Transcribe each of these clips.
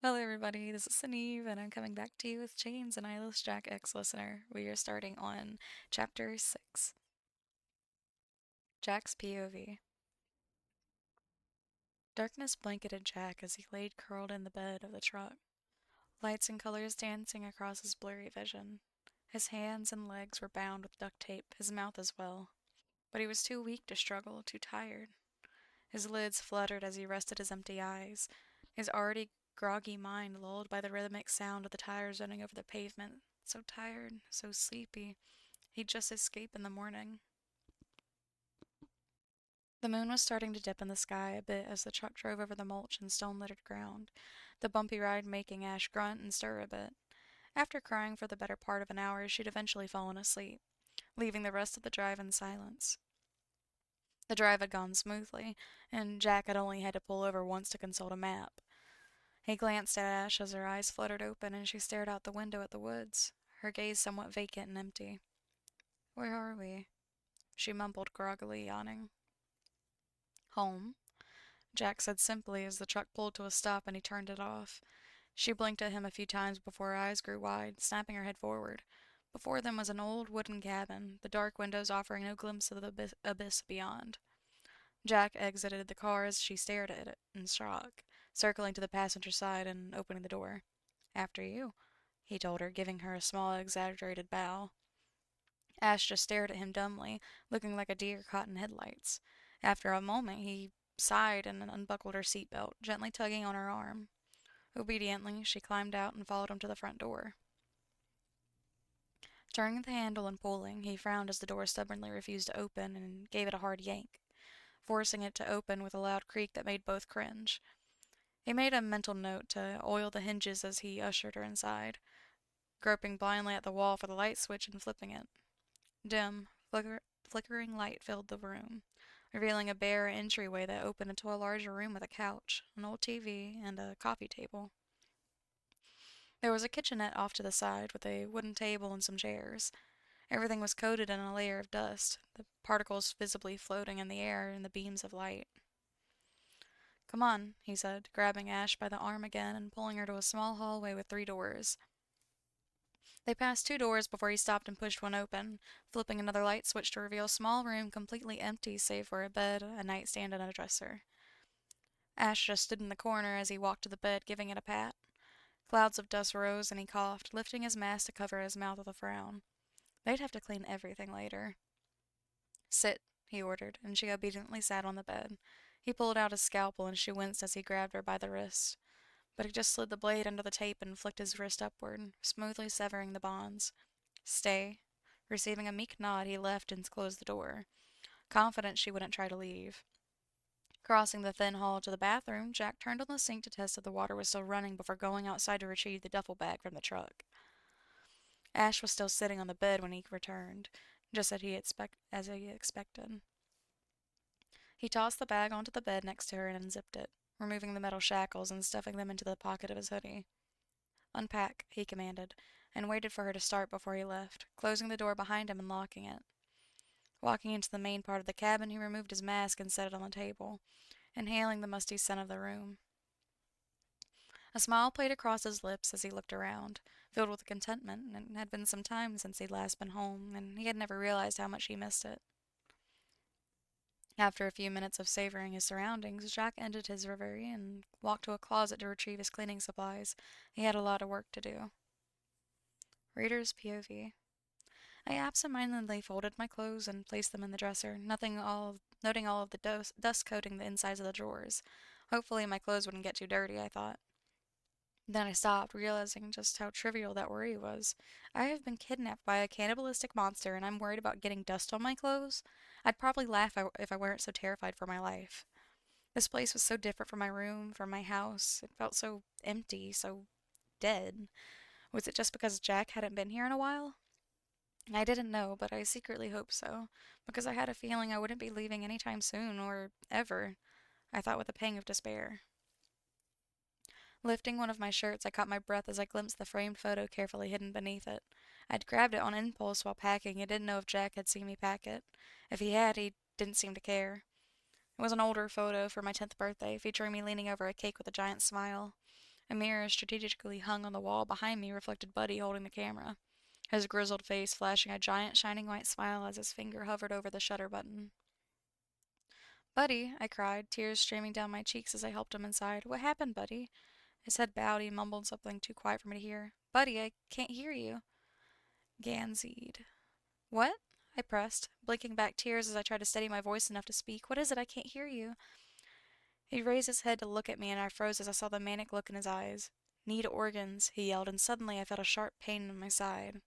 Hello, everybody. This is Sineve, and I'm coming back to you with Chains and Eyeless Jack X Listener. We are starting on Chapter 6 Jack's POV. Darkness blanketed Jack as he laid curled in the bed of the truck, lights and colors dancing across his blurry vision. His hands and legs were bound with duct tape, his mouth as well. But he was too weak to struggle, too tired. His lids fluttered as he rested his empty eyes, his already groggy mind lulled by the rhythmic sound of the tires running over the pavement. So tired, so sleepy, he'd just escape in the morning. The moon was starting to dip in the sky a bit as the truck drove over the mulch and stone-littered ground, the bumpy ride making Ash grunt and stir a bit. After crying for the better part of an hour, she'd eventually fallen asleep, leaving the rest of the drive in silence. The drive had gone smoothly, and Jack had only had to pull over once to consult a map. He glanced at Ash as her eyes fluttered open and she stared out the window at the woods, her gaze somewhat vacant and empty. "Where are we?" she mumbled groggily, yawning. "Home," Jack said simply as the truck pulled to a stop and he turned it off. She blinked at him a few times before her eyes grew wide, snapping her head forward. Before them was an old wooden cabin, the dark windows offering no glimpse of the abyss beyond. Jack exited the car as she stared at it in shock, circling to the passenger side and opening the door. "After you," he told her, giving her a small, exaggerated bow. Ash just stared at him dumbly, looking like a deer caught in headlights. After a moment, he sighed and unbuckled her seatbelt, gently tugging on her arm. Obediently, she climbed out and followed him to the front door. Turning the handle and pulling, he frowned as the door stubbornly refused to open and gave it a hard yank, forcing it to open with a loud creak that made both cringe. He made a mental note to oil the hinges as he ushered her inside, groping blindly at the wall for the light switch and flipping it. Dim, flickering light filled the room, revealing a bare entryway that opened into a larger room with a couch, an old TV, and a coffee table. There was a kitchenette off to the side, with a wooden table and some chairs. Everything was coated in a layer of dust, the particles visibly floating in the air in the beams of light. "Come on," he said, grabbing Ash by the arm again and pulling her to a small hallway with 3 doors. They passed 2 doors before he stopped and pushed one open, flipping another light switch to reveal a small room completely empty save for a bed, a nightstand, and a dresser. Ash just stood in the corner as he walked to the bed, giving it a pat. Clouds of dust rose and he coughed, lifting his mask to cover his mouth with a frown. They'd have to clean everything later. "Sit," he ordered, and she obediently sat on the bed. He pulled out his scalpel and she winced as he grabbed her by the wrist. But he just slid the blade under the tape and flicked his wrist upward, smoothly severing the bonds. "Stay." Receiving a meek nod, he left and closed the door, confident she wouldn't try to leave. Crossing the thin hall to the bathroom, Jack turned on the sink to test if the water was still running before going outside to retrieve the duffel bag from the truck. Ash was still sitting on the bed when he returned, just as he expected. He tossed the bag onto the bed next to her and unzipped it, removing the metal shackles and stuffing them into the pocket of his hoodie. "Unpack," he commanded, and waited for her to start before he left, closing the door behind him and locking it. Walking into the main part of the cabin, he removed his mask and set it on the table, inhaling the musty scent of the room. A smile played across his lips as he looked around, filled with contentment. It had been some time since he'd last been home, and he had never realized how much he missed it. After a few minutes of savoring his surroundings, Jack ended his reverie and walked to a closet to retrieve his cleaning supplies. He had a lot of work to do. Reader's POV. I absentmindedly folded my clothes and placed them in the dresser, noting all of the dust coating the insides of the drawers. Hopefully my clothes wouldn't get too dirty, I thought. Then I stopped, realizing just how trivial that worry was. I have been kidnapped by a cannibalistic monster, and I'm worried about getting dust on my clothes. I'd probably laugh if I weren't so terrified for my life. This place was so different from my room, from my house. It felt so empty, so dead. Was it just because Jack hadn't been here in a while? I didn't know, but I secretly hoped so, because I had a feeling I wouldn't be leaving anytime soon, or ever, I thought with a pang of despair. Lifting one of my shirts, I caught my breath as I glimpsed the framed photo carefully hidden beneath it. I'd grabbed it on impulse while packing and didn't know if Jack had seen me pack it. If he had, he didn't seem to care. It was an older photo for my 10th birthday, featuring me leaning over a cake with a giant smile. A mirror strategically hung on the wall behind me reflected Buddy holding the camera, his grizzled face flashing a giant shining white smile as his finger hovered over the shutter button. "Buddy," I cried, tears streaming down my cheeks as I helped him inside. "What happened, Buddy?" His head bowed, he mumbled something too quiet for me to hear. "Buddy, I can't hear you." Ganseed. "What?" I pressed, blinking back tears as I tried to steady my voice enough to speak. "What is it? I can't hear you." He raised his head to look at me, and I froze as I saw the manic look in his eyes. "Need organs," he yelled, and suddenly I felt a sharp pain in my side.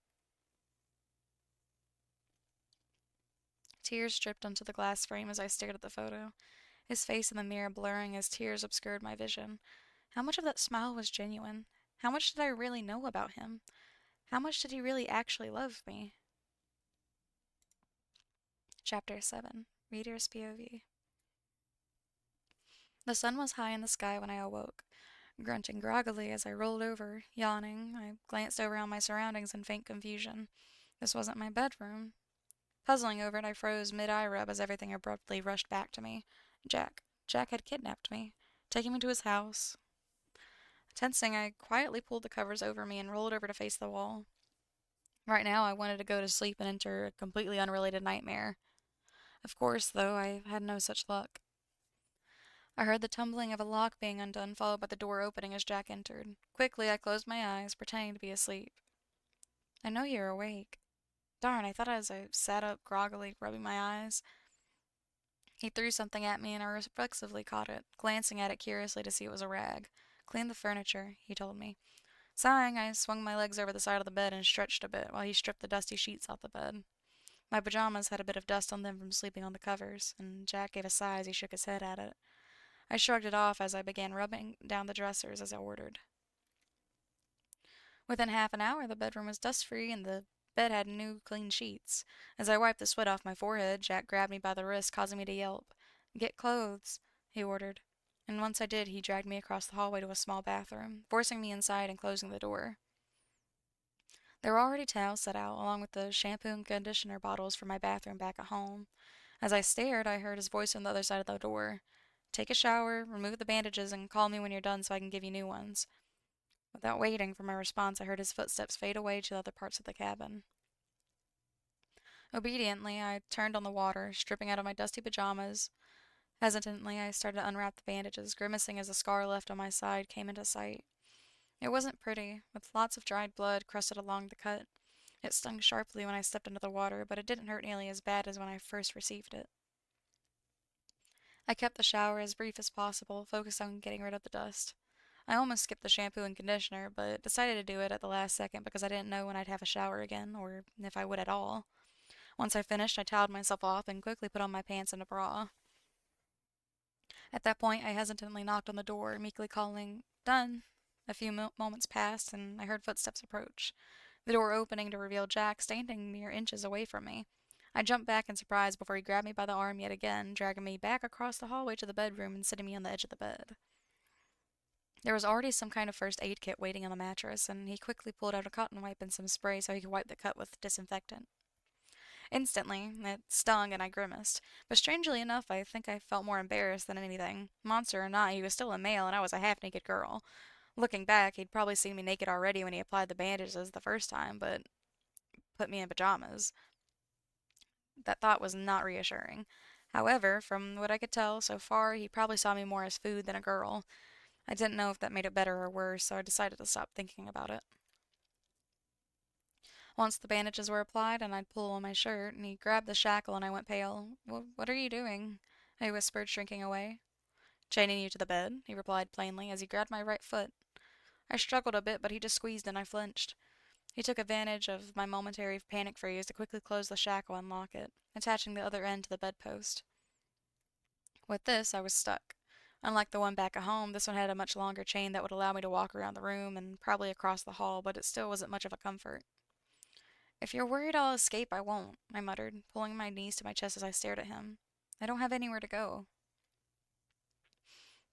Tears dripped onto the glass frame as I stared at the photo, his face in the mirror blurring as tears obscured my vision. How much of that smile was genuine? How much did I really know about him? How much did he really actually love me? Chapter 7. Reader's POV. The sun was high in the sky when I awoke. Grunting groggily as I rolled over, yawning, I glanced around my surroundings in faint confusion. This wasn't my bedroom. Puzzling over it, I froze mid-eye rub as everything abruptly rushed back to me. Jack. Jack had kidnapped me, taking me to his house. Tensing, I quietly pulled the covers over me and rolled over to face the wall. Right now, I wanted to go to sleep and enter a completely unrelated nightmare. Of course, though, I had no such luck. I heard the tumbling of a lock being undone, followed by the door opening as Jack entered. Quickly, I closed my eyes, pretending to be asleep. "I know you're awake." Darn, I thought as I sat up groggily, rubbing my eyes. He threw something at me and I reflexively caught it, glancing at it curiously to see it was a rag. "Clean the furniture," he told me. Sighing, I swung my legs over the side of the bed and stretched a bit while he stripped the dusty sheets off the bed. My pajamas had a bit of dust on them from sleeping on the covers, and Jack gave a sigh as he shook his head at it. I shrugged it off as I began rubbing down the dressers as I ordered. Within half an hour, the bedroom was dust-free and the bed had new, clean sheets. As I wiped the sweat off my forehead, Jack grabbed me by the wrist, causing me to yelp. "Get clothes," he ordered. And once I did, he dragged me across the hallway to a small bathroom, forcing me inside and closing the door. There were already towels set out, along with the shampoo and conditioner bottles for my bathroom back at home. As I stared, I heard his voice on the other side of the door. "Take a shower, remove the bandages, and call me when you're done so I can give you new ones." Without waiting for my response, I heard his footsteps fade away to the other parts of the cabin. Obediently, I turned on the water, stripping out of my dusty pajamas. Hesitantly, I started to unwrap the bandages, grimacing as the scar left on my side came into sight. It wasn't pretty, with lots of dried blood crusted along the cut. It stung sharply when I stepped into the water, but it didn't hurt nearly as bad as when I first received it. I kept the shower as brief as possible, focused on getting rid of the dust. I almost skipped the shampoo and conditioner, but decided to do it at the last second because I didn't know when I'd have a shower again, or if I would at all. Once I finished, I toweled myself off and quickly put on my pants and a bra. At that point, I hesitantly knocked on the door, meekly calling, "Done." A few moments passed, and I heard footsteps approach, the door opening to reveal Jack standing mere inches away from me. I jumped back in surprise before he grabbed me by the arm yet again, dragging me back across the hallway to the bedroom and sitting me on the edge of the bed. There was already some kind of first aid kit waiting on the mattress, and he quickly pulled out a cotton wipe and some spray so he could wipe the cut with disinfectant. Instantly, it stung and I grimaced, but strangely enough, I think I felt more embarrassed than anything. Monster or not, he was still a male and I was a half-naked girl. Looking back, he'd probably seen me naked already when he applied the bandages the first time, but put me in pajamas. That thought was not reassuring. However, from what I could tell so far, he probably saw me more as food than a girl. I didn't know if that made it better or worse, so I decided to stop thinking about it. Once the bandages were applied and I'd pull on my shirt, and he grabbed the shackle and I went pale. What are you doing?" I whispered, shrinking away. "Chaining you to the bed," he replied plainly, as he grabbed my right foot. I struggled a bit, but he just squeezed and I flinched. He took advantage of my momentary panic freeze to quickly close the shackle and lock it, attaching the other end to the bedpost. With this, I was stuck. Unlike the one back at home, this one had a much longer chain that would allow me to walk around the room and probably across the hall, but it still wasn't much of a comfort. "If you're worried I'll escape, I won't," I muttered, pulling my knees to my chest as I stared at him. "I don't have anywhere to go."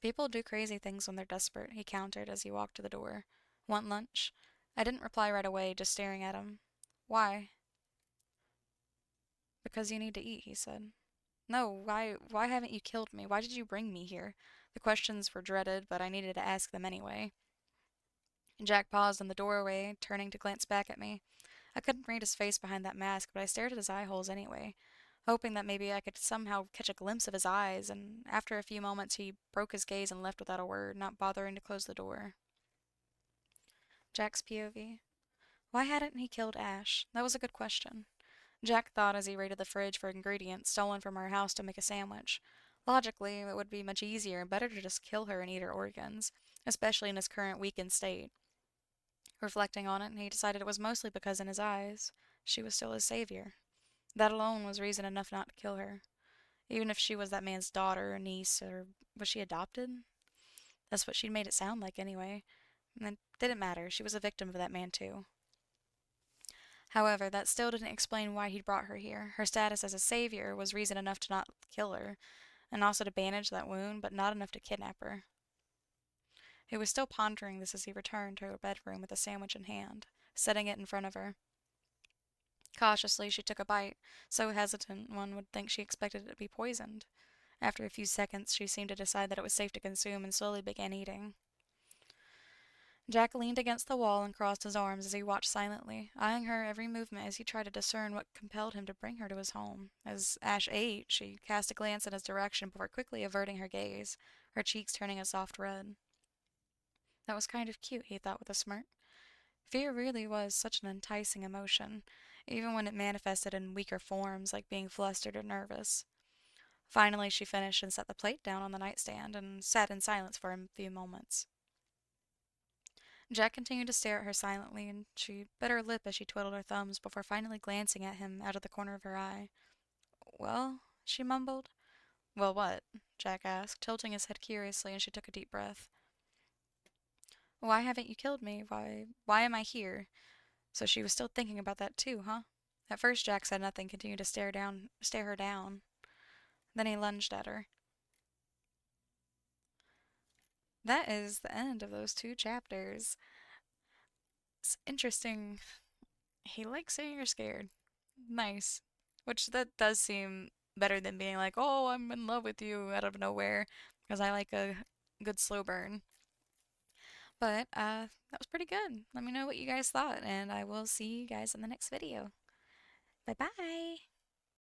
"People do crazy things when they're desperate," he countered as he walked to the door. "Want lunch?" I didn't reply right away, just staring at him. "Why?" "Because you need to eat," he said. "No, why haven't you killed me? Why did you bring me here?" The questions were dreaded, but I needed to ask them anyway. Jack paused in the doorway, turning to glance back at me. I couldn't read his face behind that mask, but I stared at his eye holes anyway, hoping that maybe I could somehow catch a glimpse of his eyes, and after a few moments he broke his gaze and left without a word, not bothering to close the door. Jack's POV. Why hadn't he killed Ash? That was a good question. Jack thought as he raided the fridge for ingredients stolen from our house to make a sandwich. Logically, it would be much easier and better to just kill her and eat her organs, especially in his current weakened state. Reflecting on it, he decided it was mostly because in his eyes, she was still his savior. That alone was reason enough not to kill her. Even if she was that man's daughter or niece, or was she adopted? That's what she'd made it sound like anyway. And it didn't matter, she was a victim of that man too. However, that still didn't explain why he'd brought her here. Her status as a savior was reason enough to not kill her, and also to bandage that wound, but not enough to kidnap her. He was still pondering this as he returned to her bedroom with the sandwich in hand, setting it in front of her. Cautiously, she took a bite, so hesitant one would think she expected it to be poisoned. After a few seconds, she seemed to decide that it was safe to consume and slowly began eating. Jack leaned against the wall and crossed his arms as he watched silently, eyeing her every movement as he tried to discern what compelled him to bring her to his home. As Ash ate, she cast a glance in his direction before quickly averting her gaze, her cheeks turning a soft red. That was kind of cute, he thought with a smirk. Fear really was such an enticing emotion, even when it manifested in weaker forms like being flustered or nervous. Finally, she finished and set the plate down on the nightstand and sat in silence for a few moments. Jack continued to stare at her silently, and she bit her lip as she twiddled her thumbs before finally glancing at him out of the corner of her eye. Well, she mumbled. Well, what? Jack asked, tilting his head curiously, and she took a deep breath. Why haven't you killed me? Why am I here? So she was still thinking about that too, huh? At first Jack said nothing, continued to stare her down. Then he lunged at her. That is the end of those two chapters. It's interesting. He likes saying you're scared. Nice. Which that does seem better than being like, oh, I'm in love with you out of nowhere. Because I like a good slow burn. But that was pretty good. Let me know what you guys thought, and I will see you guys in the next video. Bye bye!